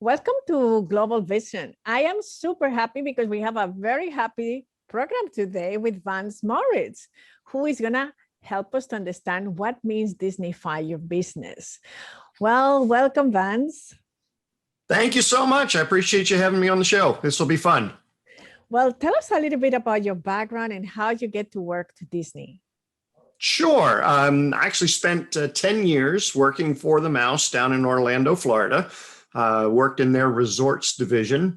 Welcome to Global Vision. I am super happy because we have a very happy program today with Vance Morris, who is going to help us to understand what means Disneyfy your business. Well, welcome, Vance. Thank you so much. I appreciate you having me on the show. This will be fun. Well, tell us a little bit about your background and how you get to work to Disney. Sure. I actually spent 10 years working for the Mouse down in Orlando, Florida. Worked in their resorts division.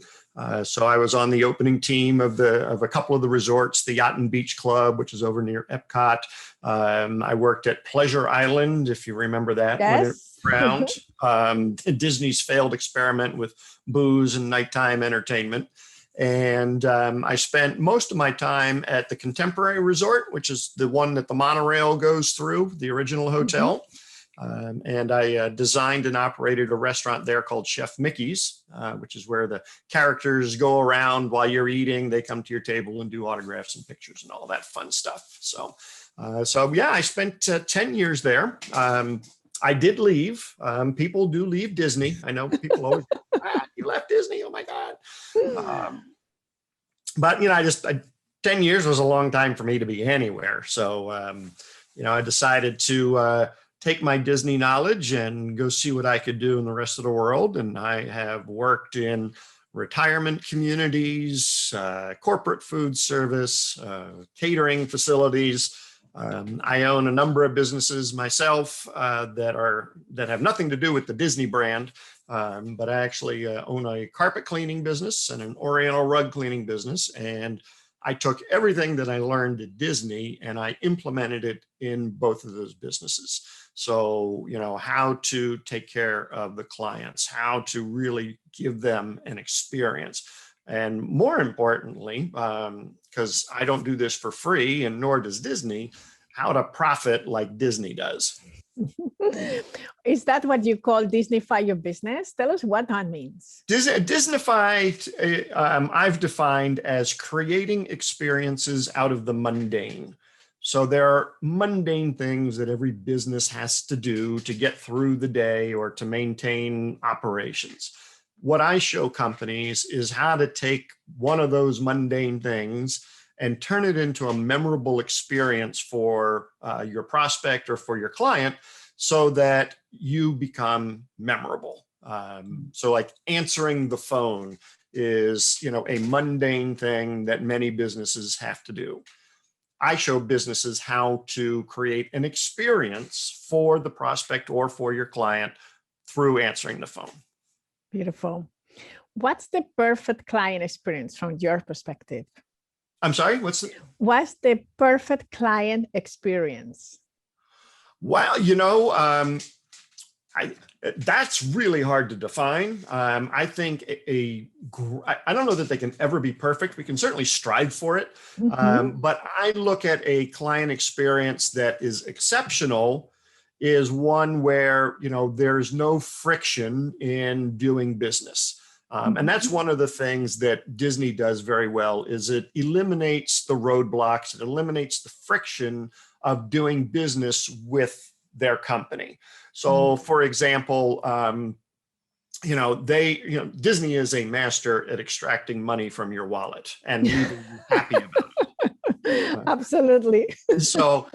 So I was on the opening team of a couple of the resorts, the Yacht Beach Club, which is over near Epcot. I worked at Pleasure Island, if you remember that. Yes. When it around Disney's failed experiment with booze and nighttime entertainment. And I spent most of my time at the Contemporary Resort, which is the one that the monorail goes through, the original hotel. And I designed and operated a restaurant there called Chef Mickey's, which is where the characters go around while you're eating. They come to your table and do autographs and pictures and all that fun stuff. So yeah, I spent 10 years there. I did leave. People do leave Disney. I know people always, you left Disney, oh my God. But, you know, 10 years was a long time for me to be anywhere. So, you know, I decided to take my Disney knowledge and go see what I could do in the rest of the world. And I have worked in retirement communities, corporate food service, catering facilities. I own a number of businesses myself that have nothing to do with the Disney brand, but I actually own a carpet cleaning business and an Oriental rug cleaning business. And I took everything that I learned at Disney and I implemented it in both of those businesses. So, you know, how to take care of the clients, how to really give them an experience. And more importantly, because I don't do this for free and nor does Disney, how to profit like Disney does. Is that what you call Disneyfy your business? Tell us what that means. Disneyfy, I've defined as creating experiences out of the mundane. So there are mundane things that every business has to do to get through the day or to maintain operations. What I show companies is how to take one of those mundane things and turn it into a memorable experience for your prospect or for your client so that you become memorable. So like answering the phone is, you know, a mundane thing that many businesses have to do. I show businesses how to create an experience for the prospect or for your client through answering the phone. Beautiful. What's the perfect client experience from your perspective? I'm sorry, what's the perfect client experience? Well, you know, that's really hard to define. I think I don't know that they can ever be perfect. We can certainly strive for it. But I look at a client experience that is exceptional is one where, you know, there's no friction in doing business. And that's one of the things that Disney does very well is it eliminates the roadblocks, it eliminates the friction of doing business with their company. So for example, you know, Disney is a master at extracting money from your wallet and leaving you happy about it. Absolutely. So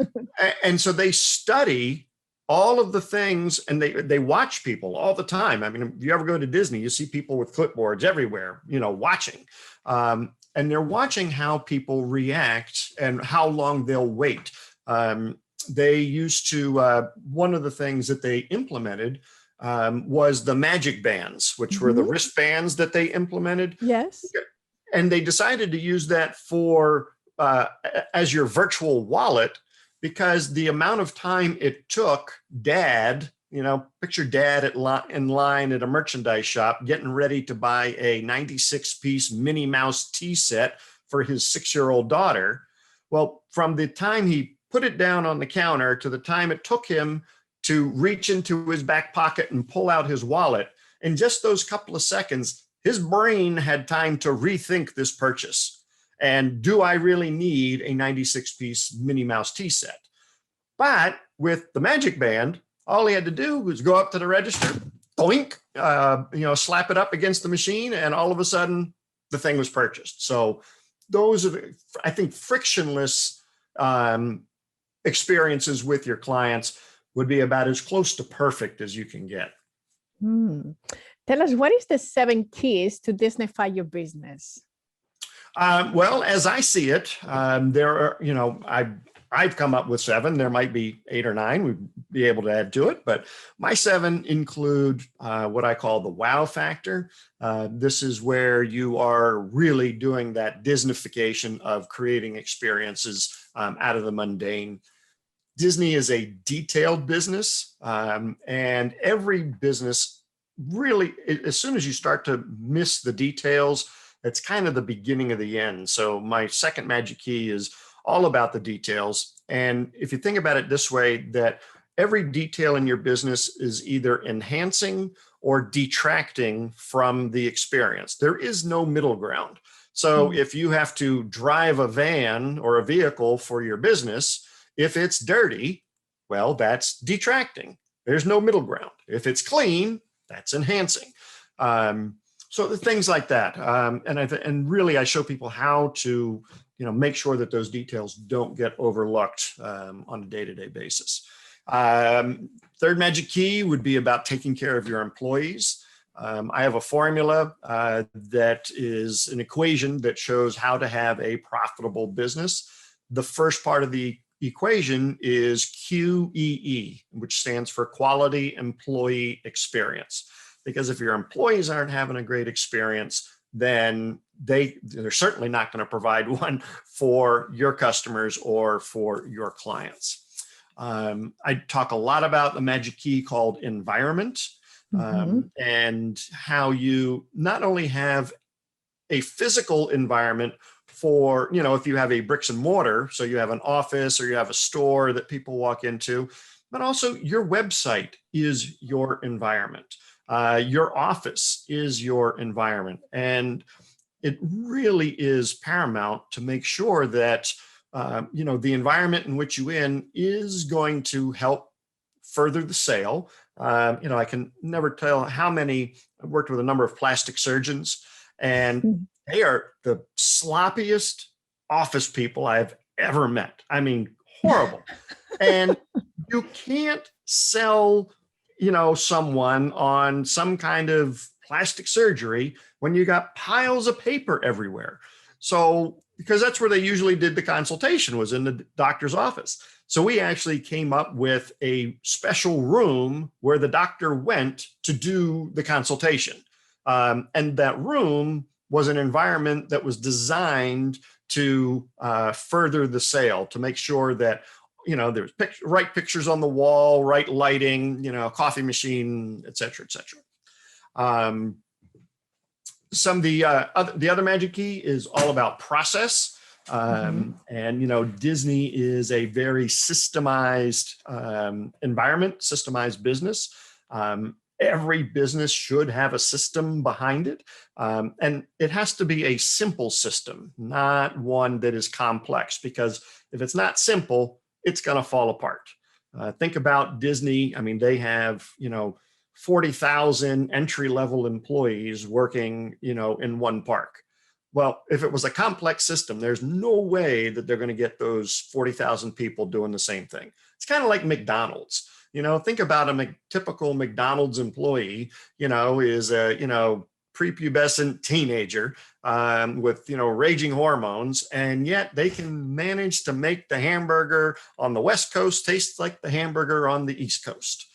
they study all of the things and they watch people all the time. I mean, if you ever go to Disney, you see people with clipboards everywhere, you know, watching. And they're watching how people react and how long they'll wait. They used to, one of the things that they implemented was the magic bands, which were the wristbands that they implemented. Yes. And they decided to use that for as your virtual wallet because the amount of time it took dad, you know, picture dad in line at a merchandise shop getting ready to buy a 96-piece Minnie Mouse tea set for his 6-year-old daughter. Well, from the time he put it down on the counter to the time it took him to reach into his back pocket and pull out his wallet, in just those couple of seconds, his brain had time to rethink this purchase. And do I really need a 96-piece Minnie Mouse tea set? But with the Magic Band, all he had to do was go up to the register, boink, slap it up against the machine, and all of a sudden the thing was purchased. So those are, I think, frictionless experiences with your clients would be about as close to perfect as you can get. Tell us, what is the 7 keys to Disneyfy your business? Well, as I see it, there are, I've come up with 7. There might be 8 or 9. We'd be able to add to it, but my 7 include what I call the wow factor. This is where you are really doing that Disneyfication of creating experiences out of the mundane. Disney is a detailed business, and every business really, as soon as you start to miss the details, it's kind of the beginning of the end. So my second magic key is all about the details. And if you think about it this way, that every detail in your business is either enhancing or detracting from the experience. There is no middle ground. So if you have to drive a van or a vehicle for your business, if it's dirty, well, that's detracting. There's no middle ground. If it's clean, that's enhancing. So the things like that. And really, I show people how to, make sure that those details don't get overlooked on a day-to-day basis. Third magic key would be about taking care of your employees. I have a formula that is an equation that shows how to have a profitable business. The first part of the equation is QEE, which stands for Quality Employee Experience. Because if your employees aren't having a great experience, then they're certainly not going to provide one for your customers or for your clients. I talk a lot about the magic key called environment, and how you not only have a physical environment for, if you have a bricks and mortar, so you have an office or you have a store that people walk into, but also your website is your environment. Your office is your environment. And it really is paramount to make sure that, the environment in which you're in is going to help further the sale. I can never tell how many. I've worked with a number of plastic surgeons, and they are the sloppiest office people I've ever met. I mean, horrible. And you can't sell, someone on some kind of plastic surgery when you got piles of paper everywhere. So, because that's where they usually did the consultation, was in the doctor's office. So we actually came up with a special room where the doctor went to do the consultation. And that room was an environment that was designed to further the sale, to make sure that, there's right pictures on the wall, right lighting, coffee machine, et cetera, et cetera. Some of the other magic key is all about process. And, Disney is a very systemized environment, systemized business. Every business should have a system behind it. And it has to be a simple system, not one that is complex, because if it's not simple, it's going to fall apart. Think about Disney. I mean, they have, 40,000 entry-level employees working, in one park. Well, if it was a complex system, there's no way that they're going to get those 40,000 people doing the same thing. It's kind of like McDonald's. Think about a typical McDonald's employee, is a, prepubescent teenager with, raging hormones, and yet they can manage to make the hamburger on the West Coast taste like the hamburger on the East Coast.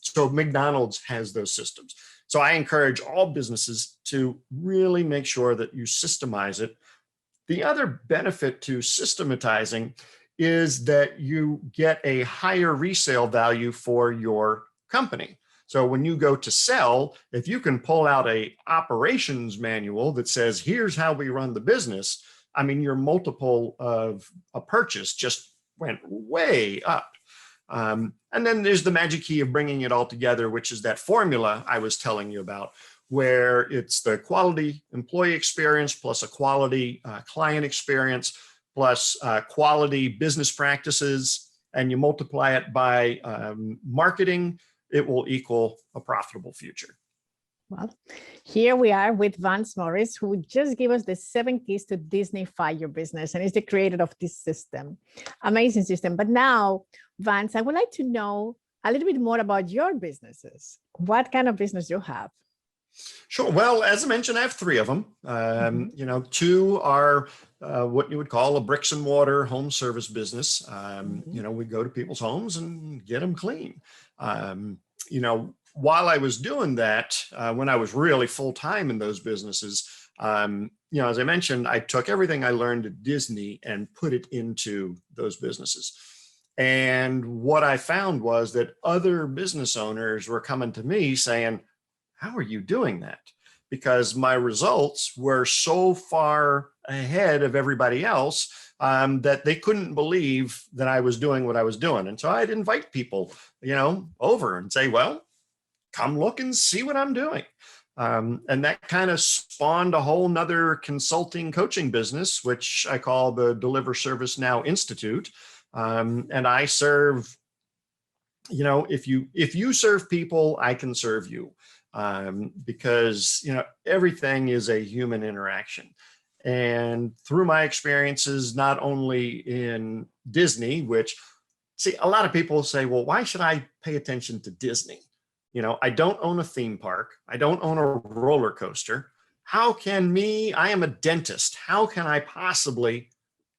So McDonald's has those systems. So I encourage all businesses to really make sure that you systemize it. The other benefit to systematizing is that you get a higher resale value for your company. So when you go to sell, if you can pull out a operations manual that says, here's how we run the business, I mean, your multiple of a purchase just went way up. And then there's the magic key of bringing it all together, which is that formula I was telling you about, where it's the quality employee experience plus a quality client experience plus quality business practices, and you multiply it by marketing, it will equal a profitable future. Well, here we are with Vance Morris, who just gave us the 7 keys to Disneyfy your business, and is the creator of this system. Amazing system. But now, Vance, I would like to know a little bit more about your businesses. What kind of business you have? Sure. Well, as I mentioned, I have 3 of them. 2 are what you would call a bricks and mortar home service business. We go to people's homes and get them clean. While I was doing that, when I was really full time in those businesses, as I mentioned, I took everything I learned at Disney and put it into those businesses. And what I found was that other business owners were coming to me saying, how are you doing that? Because my results were so far ahead of everybody else that they couldn't believe that I was doing what I was doing. And so I'd invite people, over and say, well, come look and see what I'm doing. And that kind of spawned a whole nother consulting coaching business, which I call the Deliver Service Now Institute. And I serve, if you serve people, I can serve you. Because, everything is a human interaction. And through my experiences, not only in Disney, which, a lot of people say, well, why should I pay attention to Disney? I don't own a theme park. I don't own a roller coaster. I am a dentist. How can I possibly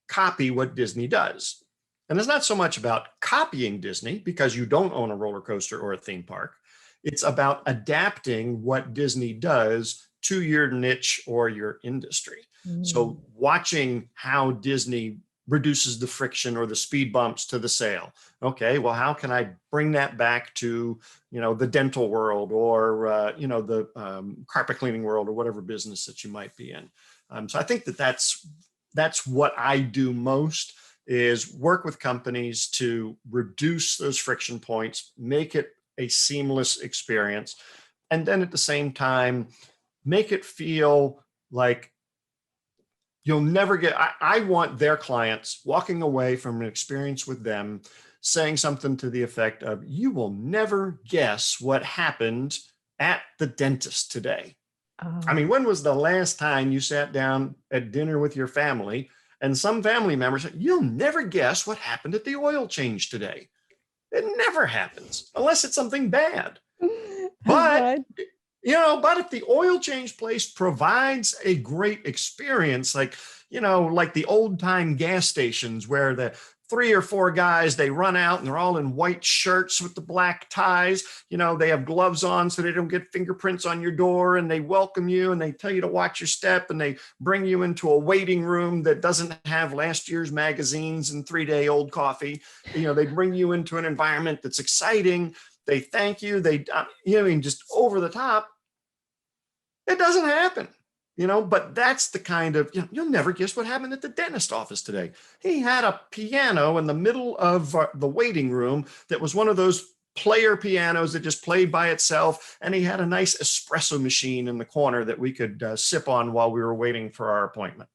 copy what Disney does? And it's not so much about copying Disney because you don't own a roller coaster or a theme park. It's about adapting what Disney does to your niche or your industry. So watching how Disney reduces the friction or the speed bumps to the sale. Okay, well, how can I bring that back to, the dental world or, the carpet cleaning world or whatever business that you might be in. So I think that's what I do most, is work with companies to reduce those friction points, make it a seamless experience, and then at the same time, make it feel like you'll never get, I want their clients walking away from an experience with them saying something to the effect of, you will never guess what happened at the dentist today. I mean, when was the last time you sat down at dinner with your family and some family members said, you'll never guess what happened at the oil change today? It never happens unless it's something bad. But, but if the oil change place provides a great experience, like the old time gas stations where the 3 or 4 guys, they run out and they're all in white shirts with the black ties, they have gloves on so they don't get fingerprints on your door, and they welcome you and they tell you to watch your step, and they bring you into a waiting room that doesn't have last year's magazines and 3-day-old coffee. They bring you into an environment that's exciting. They thank you. Just over the top. It doesn't happen. But that's the kind of, you'll never guess what happened at the dentist office today. He had a piano in the middle of the waiting room that was one of those player pianos that just played by itself. And he had a nice espresso machine in the corner that we could sip on while we were waiting for our appointment.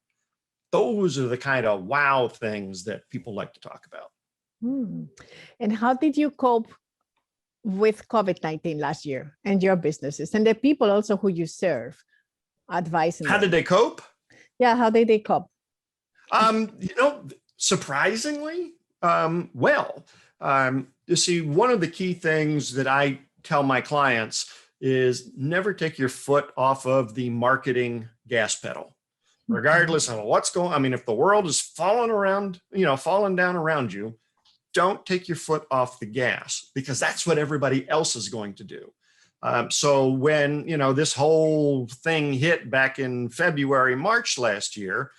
Those are the kind of wow things that people like to talk about. And how did you cope with COVID-19 last year and your businesses and the people also who you serve? Advising how them. Did they cope? Yeah, how did they cope? Surprisingly, well. You see, one of the key things that I tell my clients is never take your foot off of the marketing gas pedal, regardless of what's going. I mean, if the world is falling down around you, don't take your foot off the gas, because that's what everybody else is going to do. So when, this whole thing hit back in February, March last year,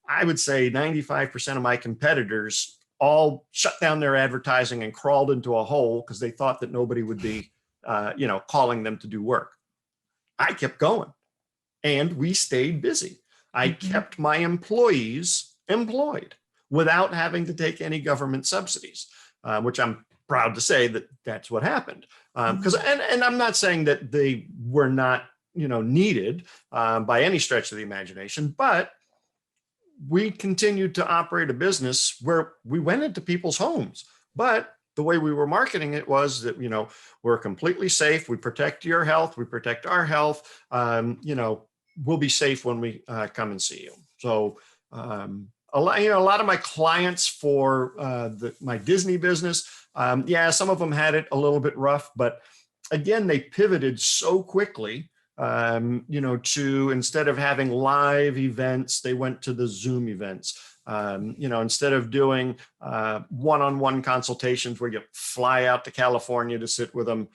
I would say 95% of my competitors all shut down their advertising and crawled into a hole because they thought that nobody would be, calling them to do work. I kept going and we stayed busy. I kept my employees employed without having to take any government subsidies, which I'm proud to say that that's what happened. Because and I'm not saying that they were not, needed by any stretch of the imagination, but we continued to operate a business where we went into people's homes, but the way we were marketing it was that, we're completely safe. We protect your health. We protect our health. We'll be safe when we come and see you. So a lot of my clients for my Disney business, some of them had it a little bit rough, but again, they pivoted so quickly, to instead of having live events, they went to the Zoom events. Instead of doing one-on-one consultations where you fly out to California to sit with them,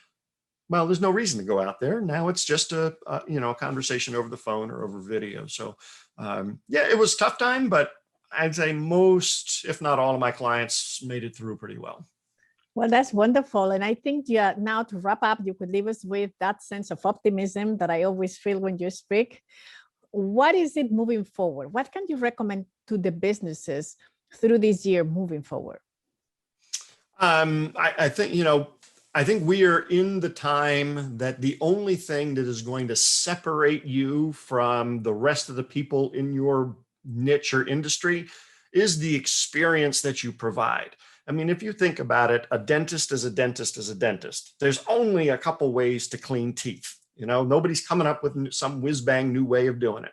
well, there's no reason to go out there. Now it's just a conversation over the phone or over video. So it was a tough time, but I'd say most, if not all of my clients made it through pretty well. Well, that's wonderful. And I think now to wrap up, you could leave us with that sense of optimism that I always feel when you speak. What is it moving forward? What can you recommend to the businesses through this year moving forward? I think we are in the time that the only thing that is going to separate you from the rest of the people in your niche or industry is the experience that you provide. I mean, if you think about it, a dentist is a dentist is a dentist. There's only a couple ways to clean teeth. Nobody's coming up with some whiz-bang new way of doing it.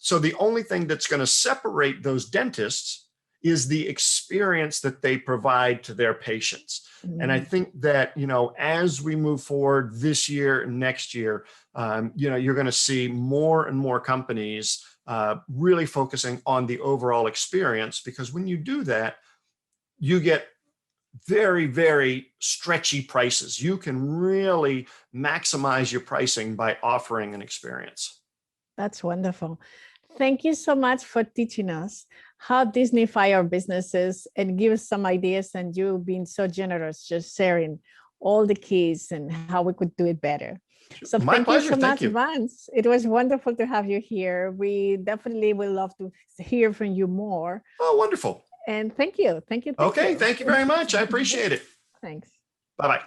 So the only thing that's going to separate those dentists is the experience that they provide to their patients. Mm-hmm. And I think that, as we move forward this year and next year, you're going to see more and more companies really focusing on the overall experience, because when you do that, you get very, very stretchy prices. You can really maximize your pricing by offering an experience. That's wonderful. Thank you so much for teaching us how Disneyfy our businesses and give us some ideas, and you being so generous, just sharing all the keys and how we could do it better. So My pleasure. Thank you so much, Vance. It was wonderful to have you here. We definitely will love to hear from you more. Oh, wonderful. And thank you. Okay, thank you very much. I appreciate it. Thanks. Bye-bye.